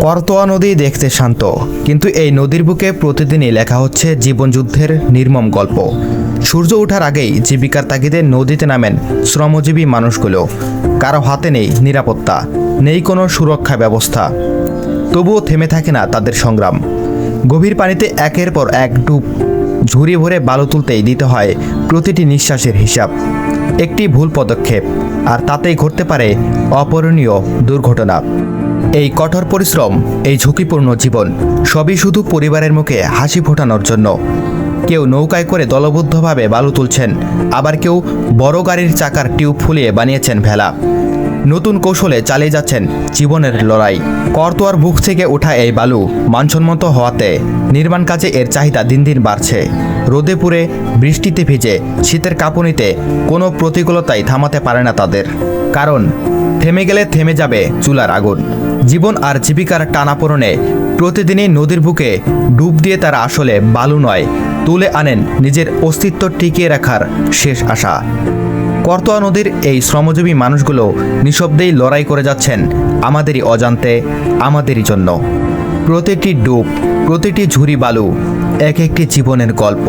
করতোয়া নদী দেখতে শান্ত, কিন্তু এই নদীর বুকে প্রতিদিনই লেখা হচ্ছে জীবনযুদ্ধের নির্মম গল্প। সূর্য ওঠার আগেই জীবিকার তাগিদে নদীতে নামেন শ্রমজীবী মানুষগুলো। কারো হাতে নেই নিরাপত্তা, নেই কোনো সুরক্ষা ব্যবস্থা। তবুও থেমে থাকে না তাদের সংগ্রাম। গভীর পানিতে একের পর এক ডুব, ঝুড়ি ভরে বালু তুলতেই দিতে হয় প্রতিটি নিঃশ্বাসের হিসাব। একটি ভুল পদক্ষেপ আর তাতেই ঘটতে পারে অপূরণীয় দুর্ঘটনা। এই কঠোর পরিশ্রম, এই ঝুঁকিপূর্ণ জীবন, সবই শুধু পরিবারের মুখে হাসি ফোটানোর জন্য। কেউ নৌকায় করে দলবদ্ধভাবে বালু তুলছেন, আবার কেউ বড় গাড়ির চাকার টিউব ফুলিয়ে বানিয়েছেন ভেলা। নতুন কৌশলে চালিয়ে যাচ্ছেন জীবনের লড়াই। করতোয়ার বুক থেকে ওঠা এই বালু মানসম্মত হওয়াতে নির্মাণ কাজে এর চাহিদা দিন দিন বাড়ছে। রোদে পুড়ে, বৃষ্টিতে ভিজে, শীতের কাঁপুনিতে কোনো প্রতিকূলতাই থামাতে পারে না তাদের। কারণ থেমে গেলে থেমে যাবে চুলার আগুন। জীবন আর জীবিকার টানাপোড়েনে প্রতিদিনই নদীর বুকে ডুব দিয়ে তারা আসলে বালু নয়, তুলে আনেন নিজের অস্তিত্ব টিকিয়ে রাখার শেষ আশা। করতোয়া নদীর এই শ্রমজীবী মানুষগুলো নিঃশব্দেই লড়াই করে যাচ্ছেন আমাদেরই অজান্তে, আমাদেরই জন্য। প্রতিটি ডুব, প্রতিটি ঝুড়ি বালু এক একটি জীবনের গল্প।